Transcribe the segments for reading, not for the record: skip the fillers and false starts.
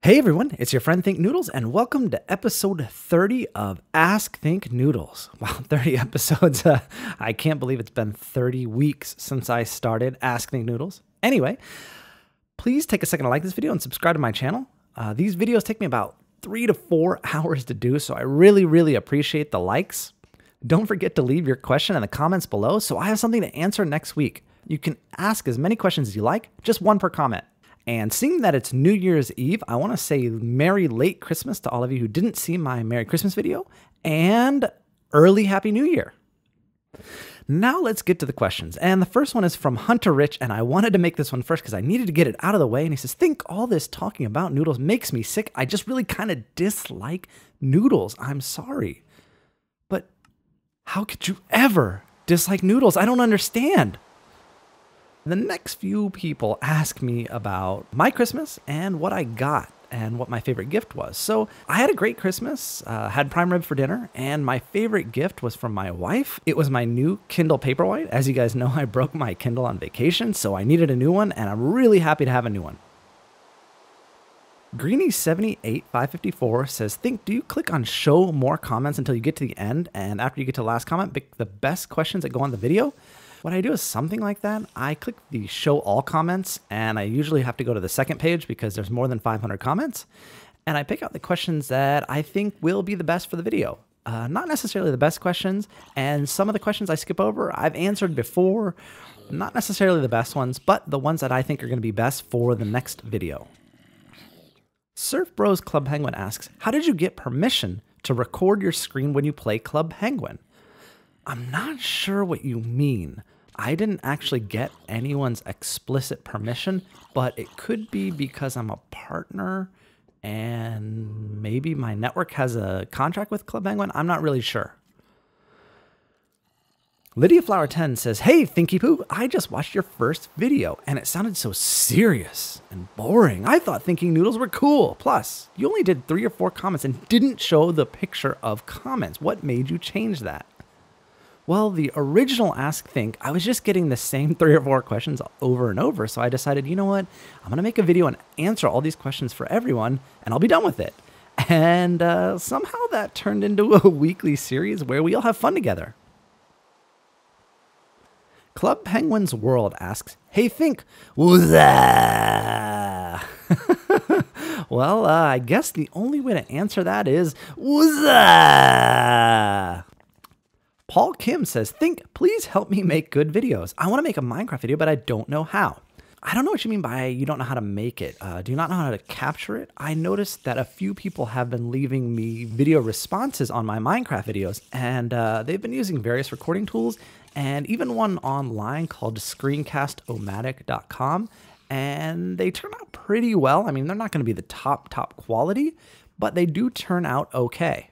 Hey everyone, it's your friend Thinknoodles, and welcome to episode 30 of Ask Thinknoodles. Wow, 30 episodes. I can't believe it's been 30 weeks since I started Ask Thinknoodles. Anyway, please take a second to like this video and subscribe to my channel. These videos take me about 3 to 4 hours to do, so I really appreciate the likes. Don't forget to leave your question in the comments below so I have something to answer next week. You can ask as many questions as you like, just one per comment. And seeing that it's New Year's Eve, I want to say Merry Late Christmas to all of you who didn't see my Merry Christmas video, and early Happy New Year. Now let's get to the questions. And the first one is from Hunter Rich, and I wanted to make this one first because I needed to get it out of the way. And he says, "Think all this talking about noodles makes me sick. I just really kind of dislike noodles. I'm sorry. But how could you ever dislike noodles? I don't understand." The next few people ask me about my Christmas and what I got and what my favorite gift was. So I had a great Christmas, had prime rib for dinner, and my favorite gift was from my wife. It was my new Kindle Paperwhite. As you guys know, I broke my Kindle on vacation, so I needed a new one, and I'm really happy to have a new one. Greeny78554 says, do you click on show more comments until you get to the end, and after you get to the last comment, pick the best questions that go on the video? What I do is something like that. I click the show all comments, and I usually have to go to the second page because there's more than 500 comments, and I pick out the questions that I think will be the best for the video. Not necessarily the best questions, and some of the questions I skip over I've answered before. Not necessarily the best ones, but the ones that I think are going to be best for the next video. Surf Bros Club Penguin asks, how did you get permission to record your screen when you play Club Penguin? I'm not sure what you mean. I didn't actually get anyone's explicit permission, but it could be because I'm a partner and maybe my network has a contract with Club Penguin. I'm not really sure. Lydia Flower 10 says, "Hey, Thinky Poo, I just watched your first video and it sounded so serious and boring. I thought Thinking Noodles were cool. Plus, you only did 3 or 4 comments and didn't show the picture of comments. What made you change that?" Well, the original Ask Think, I was just getting the same 3 or 4 questions over and over, so I decided, you know what, I'm going to make a video and answer all these questions for everyone, and I'll be done with it. And somehow that turned into a weekly series where we all have fun together. Club Penguin's World asks, "Hey, Think, woozah?" Well, I guess the only way to answer that is woozah. Paul Kim says, "Think, please help me make good videos. I want to make a Minecraft video, but I don't know how." I don't know what you mean by you don't know how to make it. Do you not know how to capture it? I noticed that a few people have been leaving me video responses on my Minecraft videos, and they've been using various recording tools, and even one online called screencast-o-matic.com, and they turn out pretty well. I mean, they're not going to be the top quality, but they do turn out okay.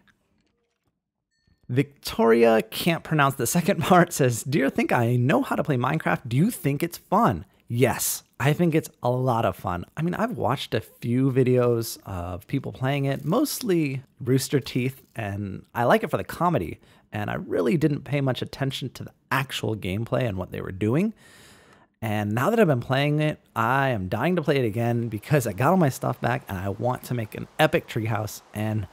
Victoria can't pronounce the second part says, "Dear Think, I know how to play Minecraft. Do you think it's fun?" Yes, I think it's a lot of fun. I mean, I've watched a few videos of people playing it, mostly Rooster Teeth, and I like it for the comedy, and I really didn't pay much attention to the actual gameplay and what they were doing. And now that I've been playing it, I am dying to play it again because I got all my stuff back and I want to make an epic treehouse, and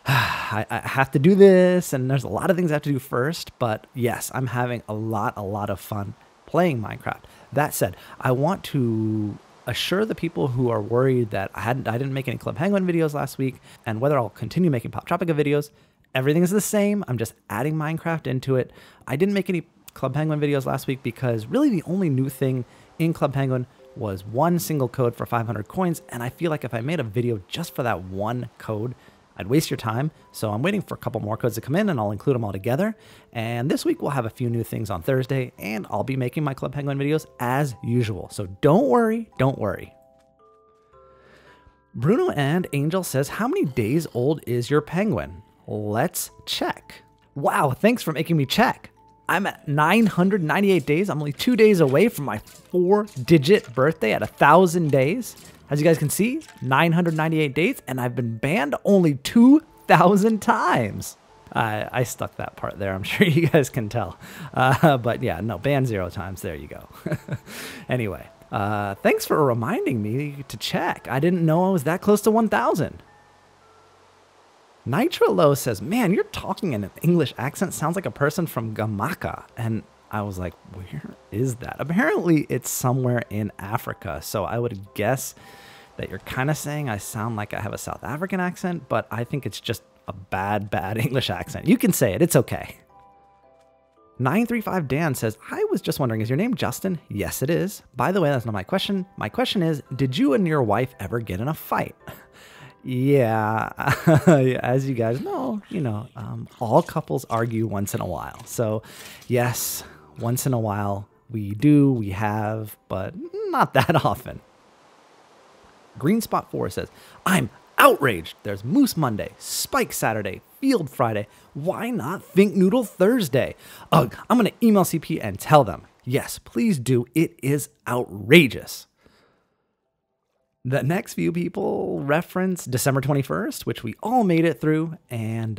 I have to do this, and there's a lot of things I have to do first, but yes, I'm having a lot of fun playing Minecraft. That said, I want to assure the people who are worried that I didn't make any Club Penguin videos last week, and whether I'll continue making Pop Tropica videos, everything is the same. I'm just adding Minecraft into it. I didn't make any Club Penguin videos last week because really the only new thing in Club Penguin was one single code for 500 coins, and I feel like if I made a video just for that one code, I'd waste your time, so I'm waiting for a couple more codes to come in, and I'll include them all together. And this week we'll have a few new things on Thursday, and I'll be making my Club Penguin videos as usual. So don't worry. Bruno and Angel says, "How many days old is your penguin?" Let's check. Wow, thanks for making me check. I'm at 998 days. I'm only 2 days away from my 4-digit birthday at 1,000 days. As you guys can see, 998 days, and I've been banned only 2,000 times. I stuck that part there. I'm sure you guys can tell. But yeah, no, banned 0 times. There you go. Anyway, Thanks for reminding me to check. I didn't know I was that close to 1,000. Nitrolo says, man, you're talking in an English accent. Sounds like a person from Gamaka. And I was like, where is that? Apparently, it's somewhere in Africa. So I would guess that you're kind of saying I sound like I have a South African accent, but I think it's just a bad English accent. You can say it. It's okay. 935 Dan says, I was just wondering, is your name Justin? Yes, it is. By the way, that's not my question. My question is, did you and your wife ever get in a fight? Yeah, as you guys know, all couples argue once in a while. So yes, once in a while we have, but not that often. Green Spot 4 says, I'm outraged. There's Moose Monday, Spike Saturday, Field Friday. Why not Thinknoodle Thursday? Ugh, I'm going to email CP and tell them. Yes, please do. It is outrageous. The next few people reference December 21st, which we all made it through, and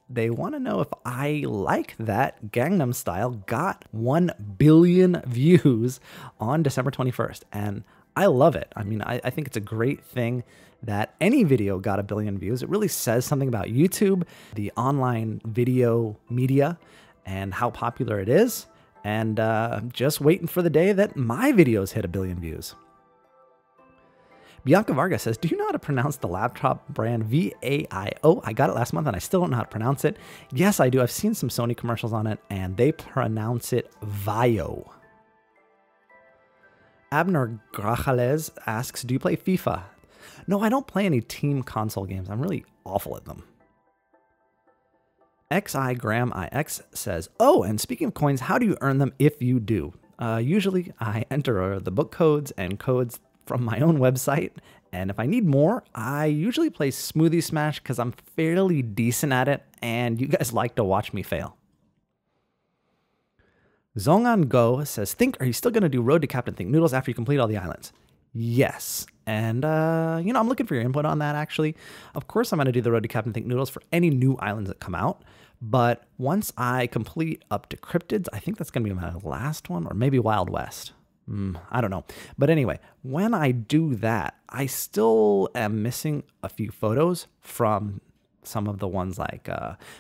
they want to know if I like that Gangnam Style got 1 billion views on December 21st, and I love it. I mean, I think it's a great thing that any video got 1 billion views. It really says something about YouTube, the online video media, and how popular it is, and just waiting for the day that my videos hit 1 billion views. Bianca Vargas says, do you know how to pronounce the laptop brand VAIO? I got it last month and I still don't know how to pronounce it. Yes, I do. I've seen some Sony commercials on it and they pronounce it Vaio. Abner Grajales asks, do you play FIFA? No, I don't play any team console games. I'm really awful at them. XI Graham IX says, oh, and speaking of coins, how do you earn them if you do? Usually I enter the book codes and codes from my own website, and if I need more, I usually play Smoothie Smash because I'm fairly decent at it, and you guys like to watch me fail. Zongan Go says, are you still going to do Road to Captain Thinknoodles after you complete all the islands? Yes, and I'm looking for your input on that, actually. Of course, I'm going to do the Road to Captain Thinknoodles for any new islands that come out, but once I complete up to Cryptids, I think that's going to be my last one, or maybe Wild West. I don't know. But anyway, when I do that, I still am missing a few photos from some of the ones like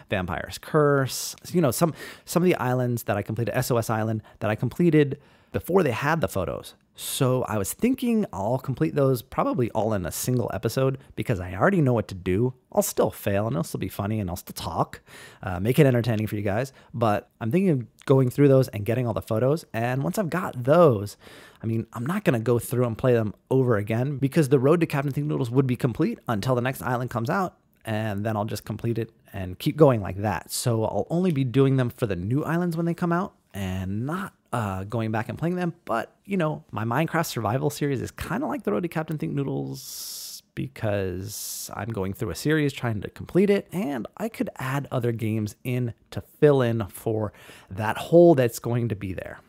Vampire's Curse. Some of the islands that I completed, SOS Island, that I completed before they had the photos. So I was thinking I'll complete those probably all in a single episode because I already know what to do. I'll still fail and it'll still be funny and I'll still talk, make it entertaining for you guys. But I'm thinking of going through those and getting all the photos. And once I've got those, I'm not going to go through and play them over again because the Road to Captain Thinknoodles would be complete until the next island comes out. And then I'll just complete it and keep going like that. So I'll only be doing them for the new islands when they come out and not going back and playing them. But, my Minecraft survival series is kind of like the Road to Captain Thinknoodles because I'm going through a series trying to complete it, and I could add other games in to fill in for that hole that's going to be there.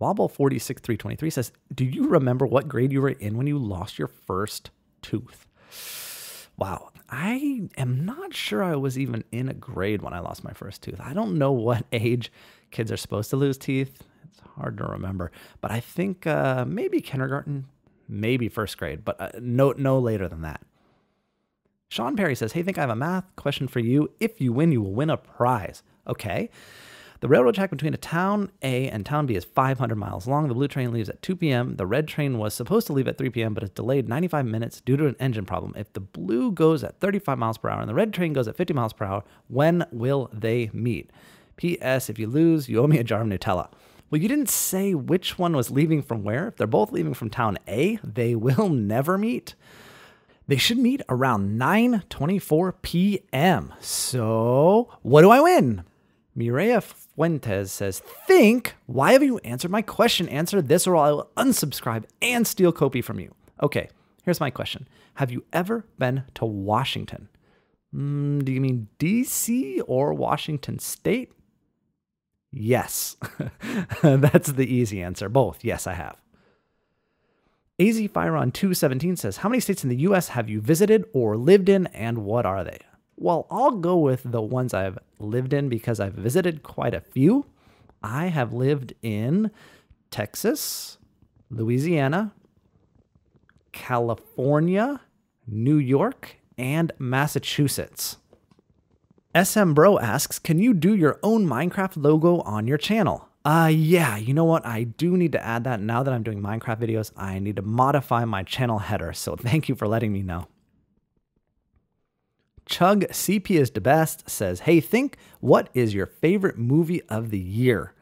Wobble46323 says, do you remember what grade you were in when you lost your first tooth? Wow, I am not sure I was even in a grade when I lost my first tooth. I don't know what age kids are supposed to lose teeth. It's hard to remember, but I think maybe kindergarten, maybe first grade, but no later than that. Sean Perry says, hey, I have a math question for you. If you win, you will win a prize. Okay. The railroad track between a town A and town B is 500 miles long. The blue train leaves at 2 p.m. The red train was supposed to leave at 3 p.m., but it's delayed 95 minutes due to an engine problem. If the blue goes at 35 miles per hour and the red train goes at 50 miles per hour, when will they meet? P.S. If you lose, you owe me a jar of Nutella. Well, you didn't say which one was leaving from where. If they're both leaving from town A, they will never meet. They should meet around 9:24 p.m. So, what do I win? Mireya Fuentes says, why have you answered my question? Answer this or I will unsubscribe and steal Kopi from you. Okay, here's my question. Have you ever been to Washington? Do you mean D.C. or Washington State? Yes. That's the easy answer. Both. Yes, I have. AZFireon217 says, how many states in the U.S. have you visited or lived in and what are they? Well, I'll go with the ones I've lived in because I've visited quite a few. I have lived in Texas, Louisiana, California, New York, and Massachusetts. SM Bro asks, can you do your own Minecraft logo on your channel? Yeah, you know what? I do need to add that. Now that I'm doing Minecraft videos, I need to modify my channel header. So thank you for letting me know. Chug CP is the best says, hey, Think, what is your favorite movie of the year?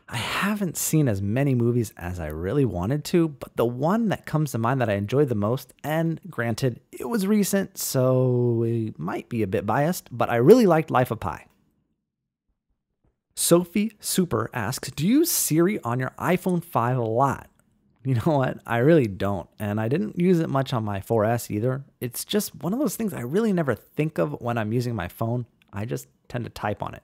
I haven't seen as many movies as I really wanted to, but the one that comes to mind that I enjoyed the most, and granted, it was recent, so it might be a bit biased, but I really liked Life of Pi. Sophie Super asks, do you use Siri on your iPhone 5 a lot? You know what? I really don't, and I didn't use it much on my 4S either. It's just one of those things I really never think of when I'm using my phone. I just tend to type on it.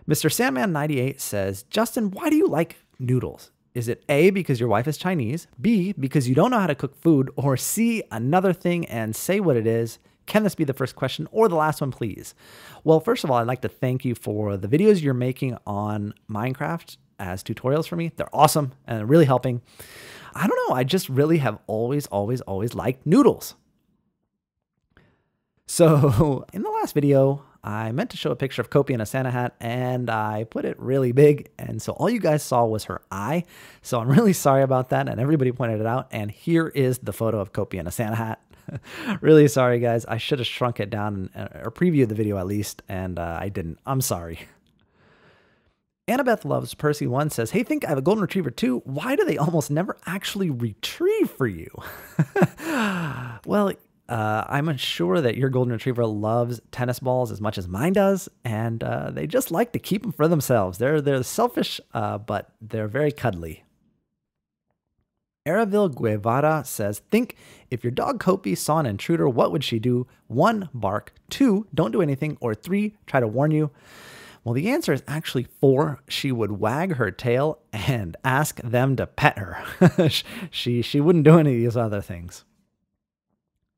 Mr. Sandman98 says, Justin, why do you like noodles? Is it A, because your wife is Chinese, B, because you don't know how to cook food, or C, another thing and say what it is? Can this be the first question or the last one, please? Well, first of all, I'd like to thank you for the videos you're making on Minecraft as tutorials for me. They're awesome and they're really helping. I don't know. I just really have always liked noodles. So in the last video, I meant to show a picture of Kopi in a Santa hat and I put it really big. And so all you guys saw was her eye. So I'm really sorry about that. And everybody pointed it out. And here is the photo of Kopi in a Santa hat. Really sorry, guys. I should have shrunk it down or previewed the video at least. And I didn't. I'm sorry. Annabeth Loves Percy 1 says, hey, Think, I have a golden retriever too. Why do they almost never actually retrieve for you? Well, I'm unsure that your golden retriever loves tennis balls as much as mine does, and they just like to keep them for themselves. They're selfish, but they're very cuddly. Araville Guevara says, Think, if your dog Kopi saw an intruder, what would she do? 1, bark. 2, don't do anything. Or 3, try to warn you. Well, the answer is actually 4. She would wag her tail and ask them to pet her. she wouldn't do any of these other things.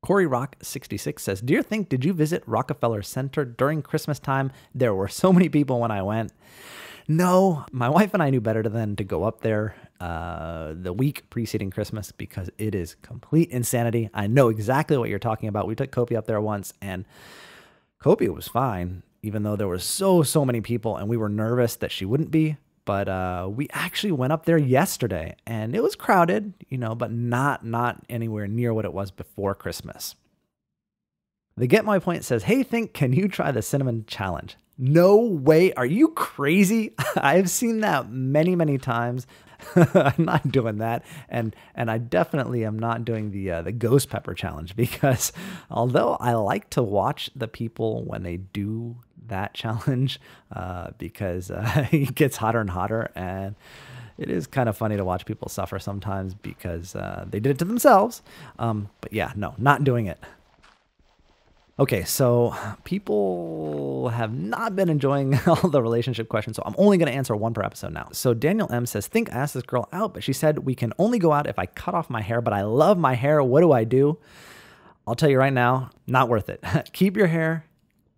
Corey Rock 66 says, Dear Think, did you visit Rockefeller Center during Christmas time? There were so many people when I went. No, my wife and I knew better than to go up there the week preceding Christmas because it is complete insanity. I know exactly what you're talking about. We took Kopi up there once and Kopi was fine, even though there were so many people and we were nervous that she wouldn't be. But we actually went up there yesterday and it was crowded, you know, but not anywhere near what it was before Christmas. The Get My Point says, hey, Think, can you try the cinnamon challenge? No way. Are you crazy? I've seen that many times. I'm not doing that. And I definitely am not doing the ghost pepper challenge because although I like to watch the people when they do that challenge because it gets hotter and hotter and it is kind of funny to watch people suffer sometimes because they did it to themselves. But yeah, no, not doing it. Okay, so people have not been enjoying all the relationship questions, so I'm only going to answer one per episode now. So Daniel M says, Think, I asked this girl out, but she said we can only go out if I cut off my hair, but I love my hair. What do I do? I'll tell you right now, not worth it. Keep your hair,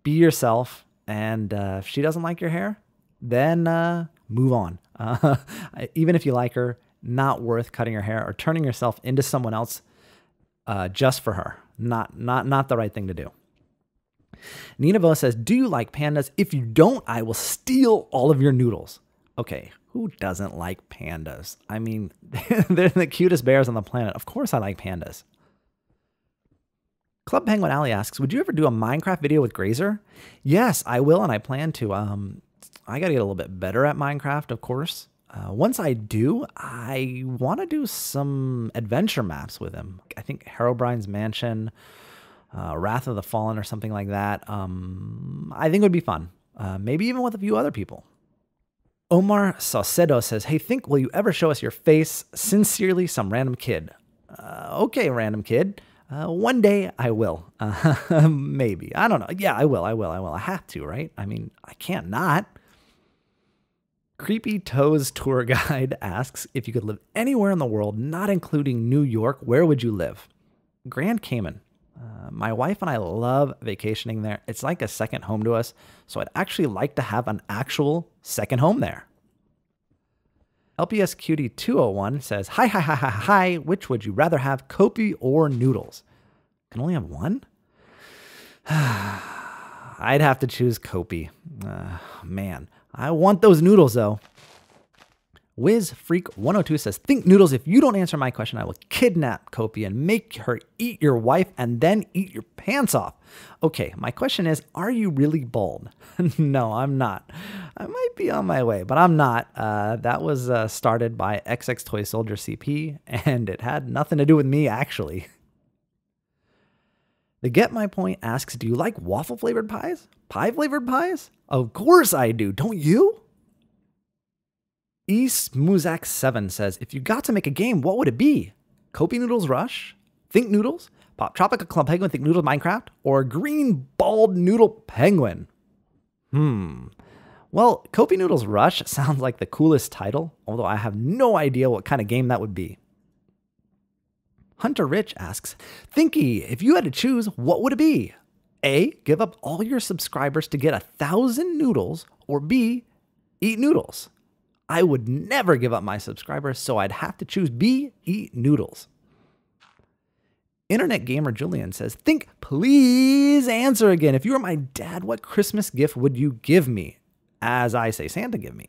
be yourself, and if she doesn't like your hair, then move on. Even if you like her, not worth cutting your hair or turning yourself into someone else just for her. Not the right thing to do. Nina Bo says, do you like pandas? If you don't, I will steal all of your noodles. Okay, who doesn't like pandas? I mean, they're the cutest bears on the planet. Of course I like pandas. Club Penguin Alley asks, would you ever do a Minecraft video with Grazer? Yes, I will, and I plan to. I got to get a little bit better at Minecraft, of course. Once I do, I want to do some adventure maps with him. I think Herobrine's Mansion, Wrath of the Fallen or something like that. I think it would be fun. Maybe even with a few other people. Omar Saucedo says, hey, Think, will you ever show us your face? Sincerely, some random kid. Okay, random kid. One day I will. Maybe. I don't know. Yeah, I will. I have to, right? I mean, I can't not. Creepy Toes Tour Guide asks, if you could live anywhere in the world, not including New York, where would you live? Grand Cayman. My wife and I love vacationing there. It's like a second home to us, so I'd actually like to have an actual second home there. LPS Cutie 201 says, hi, hi, hi, hi, hi. Which would you rather have, Kopi or noodles? Can only have one? I'd have to choose Kopi. Man, I want those noodles though. Wiz Freak 102 says, think noodles, if you don't answer my question, I will kidnap Kopi and make her eat your wife and then eat your pants off. Okay, my question is, are you really bald? No, I'm not. I might be on my way, but I'm not. That was started by XX Toy Soldier CP, and it had nothing to do with me, actually. The Get My Point asks, do you like waffle-flavored pies? Pie-flavored pies? Of course I do. Don't you? Eastmuzak7 says, if you got to make a game, what would it be? Kopi Noodles Rush? Think Noodles? Pop Tropica Club Penguin Think Noodles Minecraft? Or Green Bald Noodle Penguin? Well, Kopi Noodles Rush sounds like the coolest title, although I have no idea what kind of game that would be. Hunter Rich asks, Thinky, if you had to choose, what would it be? A, give up all your subscribers to get 1,000 noodles, or B, eat noodles. I would never give up my subscribers, so I'd have to choose B, eat noodles. Internet Gamer Julian says, think, please answer again. If you were my dad, what Christmas gift would you give me? As I say, Santa give me.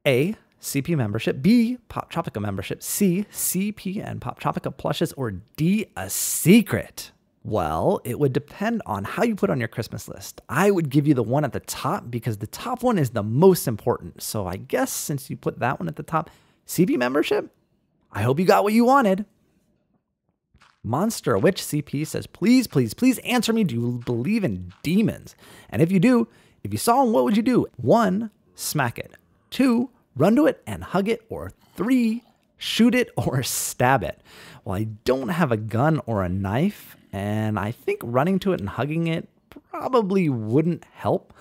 A, CP membership. B, Pop Tropica membership. C, CP and Pop Tropica plushes. Or D, a secret. Well, it would depend on how you put on your Christmas list. I would give you the one at the top because the top one is the most important. So I guess since you put that one at the top, CP membership, I hope you got what you wanted. Monster Witch CP says, please, please, please answer me. Do you believe in demons? And if you do, if you saw them, what would you do? 1, smack it. 2, run to it and hug it. Or 3, shoot it or stab it. Well, I don't have a gun or a knife, and I think running to it and hugging it probably wouldn't help.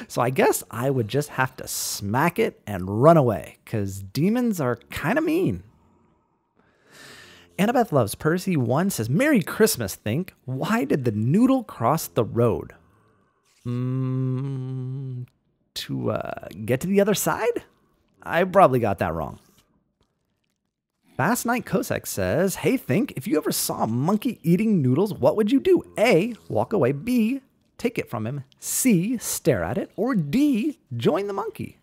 So I guess I would just have to smack it and run away, because demons are kind of mean. Annabeth Loves Percy 1 says, Merry Christmas, Think. Why did the noodle cross the road? To get to the other side? I probably got that wrong. Fast Night Kosek says, hey, Think, if you ever saw a monkey eating noodles, what would you do? A, walk away. B, take it from him. C, stare at it. Or D, join the monkey.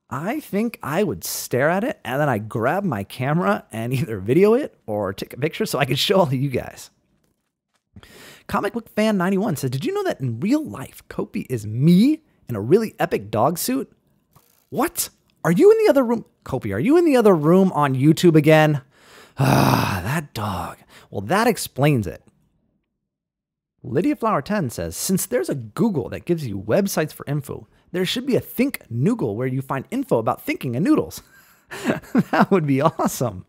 I think I would stare at it, and then I grab my camera and either video it or take a picture so I can show all of you guys. Comic Book Fan 91 says, did you know that in real life, Kopi is me in a really epic dog suit? What? Are you in the other room? Kopi, are you in the other room on YouTube again? Ah, that dog. Well, that explains it. Lydia Flower 10 says, since there's a Google that gives you websites for info, there should be a Think Noogle where you find info about thinking and noodles. That would be awesome.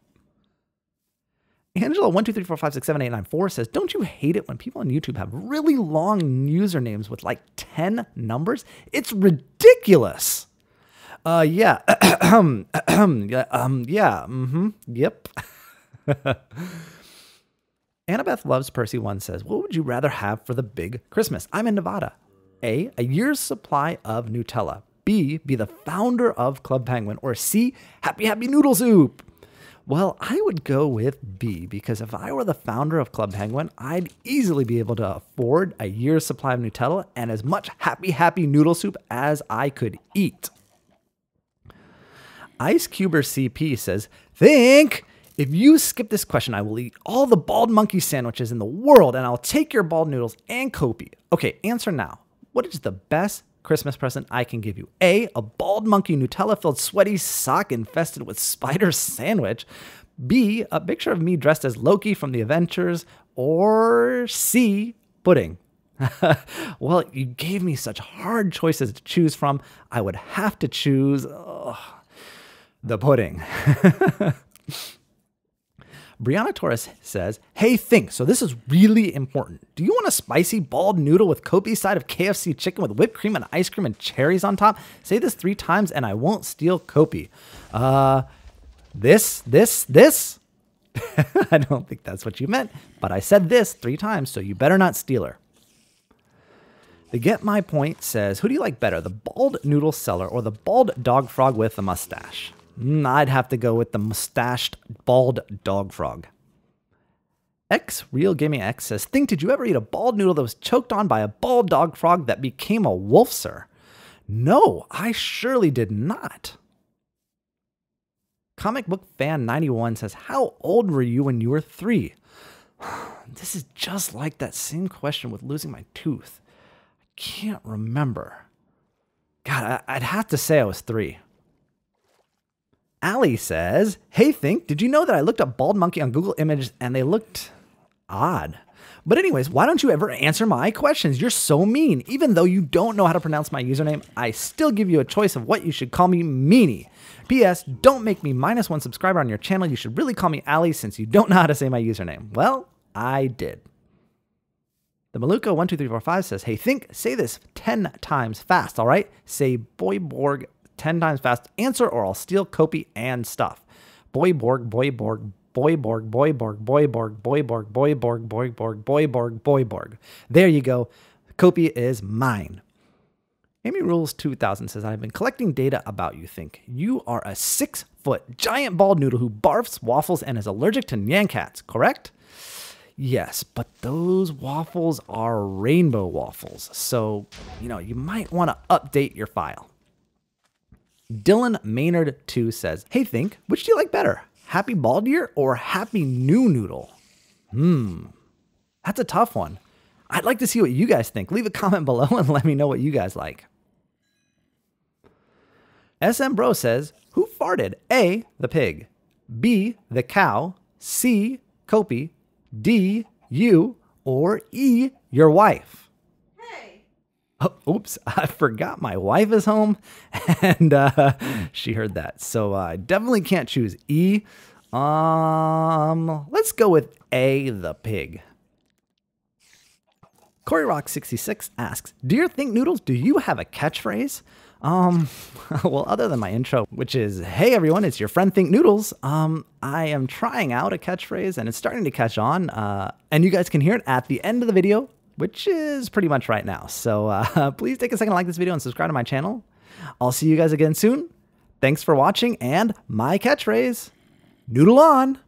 Angela 12345678994 says, don't you hate it when people on YouTube have really long usernames with like 10 numbers? It's ridiculous. Yeah. Yep. Annabeth Loves Percy 1 says, what would you rather have for the big Christmas? I'm in Nevada. A year's supply of Nutella. B, be the founder of Club Penguin. Or C, Happy Happy Noodle Soup. Well, I would go with B, because if I were the founder of Club Penguin, I'd easily be able to afford a year's supply of Nutella and as much Happy Happy Noodle Soup as I could eat. IceCuber CP says, Think, if you skip this question, I will eat all the bald monkey sandwiches in the world, and I'll take your bald noodles and Kopi. Okay, answer now. What is the best Christmas present I can give you? A bald monkey Nutella-filled sweaty sock infested with spider sandwich. B, a picture of me dressed as Loki from the Avengers. Or C, pudding. Well, you gave me such hard choices to choose from. I would have to choose the pudding. Brianna Torres says, hey, Think, so this is really important. Do you want a spicy bald noodle with Kopi's side of KFC chicken with whipped cream and ice cream and cherries on top? Say this 3 times and I won't steal Kopi. This? I don't think that's what you meant, but I said this 3 times, so you better not steal her. The Get My Point says, who do you like better, the bald noodle seller or the bald dog frog with a mustache? I'd have to go with the mustached bald dog frog. X Real Gaming X says, Think, did you ever eat a bald noodle that was choked on by a bald dog frog that became a wolf, sir? No, I surely did not. Comic Book Fan 91 says, how old were you when you were 3? This is just like that same question with losing my tooth. I can't remember. God, I'd have to say I was 3. Allie says, hey, Think, did you know that I looked up bald monkey on Google Images and they looked odd? But anyways, why don't you ever answer my questions? You're so mean. Even though you don't know how to pronounce my username, I still give you a choice of what you should call me, Meanie. P.S. Don't make me -1 subscriber on your channel. You should really call me Allie since you don't know how to say my username. Well, I did. The Maluka12345 says, hey, Think, say this 10 times fast, all right? Say Boyborg 10 times fast. Answer or I'll steal Kopi and stuff. Boyborg, Boyborg, Boyborg, Boyborg, Boyborg, Boyborg, Boyborg, Boyborg, Boyborg, Boyborg. There you go. Kopi is mine. Amy Rules 2000 says, I've been collecting data about you, Think. You are a 6-foot giant bald noodle who barfs waffles and is allergic to nyan cats, correct? Yes, but those waffles are rainbow waffles. So, you might want to update your file. Dylan Maynard 2 says, hey, Think, which do you like better? Happy Bald Year or Happy New Noodle? That's a tough one. I'd like to see what you guys think. Leave a comment below and let me know what you guys like. SM Bro says, who farted? A, the pig. B, the cow. C, Kopi. D, you. Or E, your wife. Oh, oops, I forgot my wife is home, and she heard that. So I definitely can't choose E. Let's go with A, the pig. CoreyRock66 asks, Dear Think Noodles, do you have a catchphrase? Well, other than my intro, which is, hey everyone, it's your friend Think Noodles. I am trying out a catchphrase, and it's starting to catch on, and you guys can hear it at the end of the video, which is pretty much right now. So please take a second to like this video and subscribe to my channel. I'll see you guys again soon. Thanks for watching, and my catchphrase, noodle on.